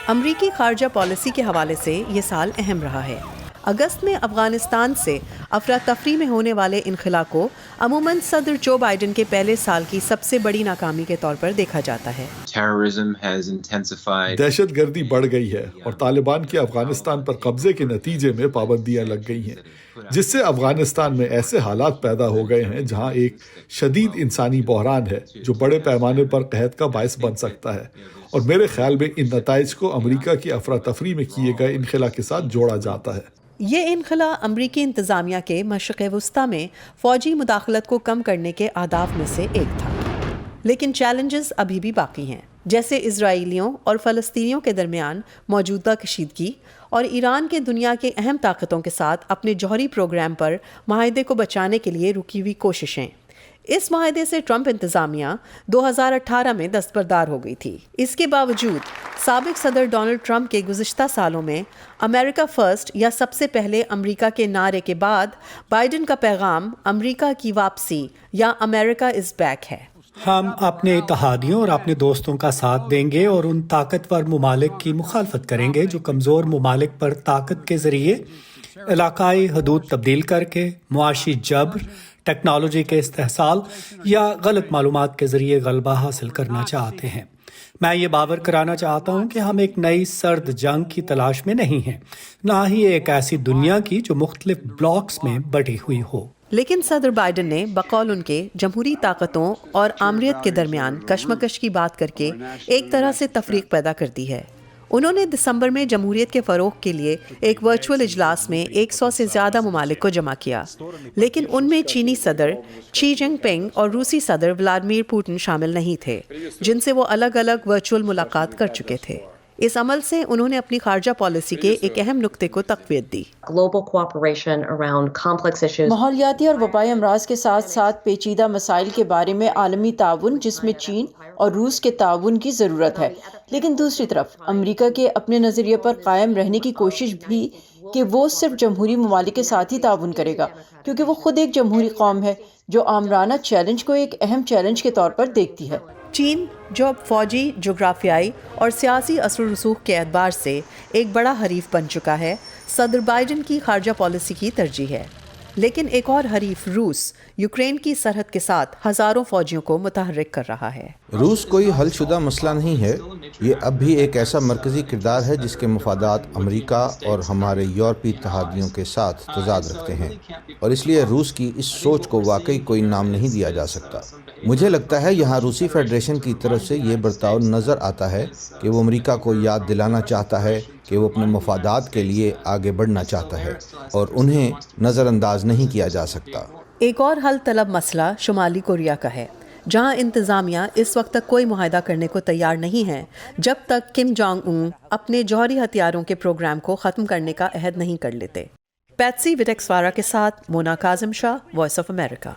امریکی خارجہ پالیسی کے حوالے سے یہ سال اہم رہا ہے۔ اگست میں افغانستان سے افراتفری میں ہونے والے انخلا کو عموماً صدر جو بائیڈن کے پہلے سال کی سب سے بڑی ناکامی کے طور پر دیکھا جاتا ہے۔ دہشت گردی بڑھ گئی ہے اور طالبان کے افغانستان پر قبضے کے نتیجے میں پابندیاں لگ گئی ہیں، جس سے افغانستان میں ایسے حالات پیدا ہو گئے ہیں جہاں ایک شدید انسانی بحران ہے جو بڑے پیمانے پر قحط کا باعث بن سکتا ہے، اور میرے خیال میں ان نتائج کو امریکہ کی افراتفری میں کیے گئے انخلا کے ساتھ جوڑا جاتا ہے۔ یہ انخلا امریکی انتظامیہ کے مشرق وسطیٰ میں فوجی مداخلت کو کم کرنے کے اہداف میں سے ایک تھا، لیکن چیلنجز ابھی بھی باقی ہیں، جیسے اسرائیلیوں اور فلسطینیوں کے درمیان موجودہ کشیدگی اور ایران کے دنیا کے اہم طاقتوں کے ساتھ اپنے جوہری پروگرام پر معاہدے کو بچانے کے لیے رکی ہوئی کوششیں۔ اس معاہدے سے ٹرمپ انتظامیہ 2018 میں دستبردار ہو گئی تھی۔ اس کے باوجود سابق صدر ڈونلڈ ٹرمپ کے گزشتہ سالوں میں امریکہ فرسٹ یا سب سے پہلے امریکہ کے نعرے کے بعد بائیڈن کا پیغام امریکہ کی واپسی یا امریکہ از بیک ہے۔ ہم اپنے اتحادیوں اور اپنے دوستوں کا ساتھ دیں گے اور ان طاقتور ممالک کی مخالفت کریں گے جو کمزور ممالک پر طاقت کے ذریعے علاقائی حدود تبدیل کر کے معاشی جبر، ٹیکنالوجی کے استحصال یا غلط معلومات کے ذریعے غلبہ حاصل کرنا چاہتے ہیں۔ میں یہ باور کرانا چاہتا ہوں کہ ہم ایک نئی سرد جنگ کی تلاش میں نہیں ہیں، نہ ہی ایک ایسی دنیا کی جو مختلف بلاکس میں بٹی ہوئی ہو۔ لیکن صدر بائیڈن نے بقول ان کے جمہوری طاقتوں اور آمریت کے درمیان کشمکش کی بات کر کے ایک طرح سے تفریق پیدا کر دی ہے۔ انہوں نے دسمبر میں جمہوریت کے فروغ کے لیے ایک ورچوئل اجلاس میں 100 سے زیادہ ممالک کو جمع کیا، لیکن ان میں چینی صدر شی جن پنگ اور روسی صدر ولادیمیر پوٹن شامل نہیں تھے، جن سے وہ الگ الگ ورچوئل ملاقات کر چکے تھے۔ اس عمل سے انہوں نے اپنی خارجہ پالیسی کے ایک اہم نقطے کو تقویت دی۔ ماحولیاتی اور وبائی امراض کے ساتھ ساتھ پیچیدہ مسائل کے بارے میں عالمی تعاون، جس میں چین اور روس کے تعاون کی ضرورت ہے، لیکن دوسری طرف امریکہ کے اپنے نظریے پر قائم رہنے کی کوشش بھی کہ وہ صرف جمہوری ممالک کے ساتھ ہی تعاون کرے گا، کیونکہ وہ خود ایک جمہوری قوم ہے جو آمرانہ چیلنج کو ایک اہم چیلنج کے طور پر دیکھتی ہے۔ چین، جو اب فوجی، جغرافیائی اور سیاسی اثر و رسوخ کے اعتبار سے ایک بڑا حریف بن چکا ہے، صدر بائیڈن کی خارجہ پالیسی کی ترجیح ہے، لیکن ایک اور حریف روس یوکرین کی سرحد کے ساتھ ہزاروں فوجیوں کو متحرک کر رہا ہے۔ روس کوئی حل شدہ مسئلہ نہیں ہے، یہ اب بھی ایک ایسا مرکزی کردار ہے جس کے مفادات امریکہ اور ہمارے یورپی اتحادیوں کے ساتھ تضاد رکھتے ہیں، اور اس لیے روس کی اس سوچ کو واقعی کوئی نام نہیں دیا جا سکتا۔ مجھے لگتا ہے یہاں روسی فیڈریشن کی طرف سے یہ برتاؤ نظر آتا ہے کہ وہ امریکہ کو یاد دلانا چاہتا ہے کہ وہ اپنے مفادات کے لیے آگے بڑھنا چاہتا ہے اور انہیں نظر انداز نہیں کیا جا سکتا۔ ایک اور حل طلب مسئلہ شمالی کوریا کا ہے، جہاں انتظامیہ اس وقت تک کوئی معاہدہ کرنے کو تیار نہیں ہے جب تک کم جونگ ان اپنے جوہری ہتھیاروں کے پروگرام کو ختم کرنے کا عہد نہیں کر لیتے۔ پیٹسی وٹیکسوارا کے ساتھ مونا کاظم شاہ، وائس آف امریکہ۔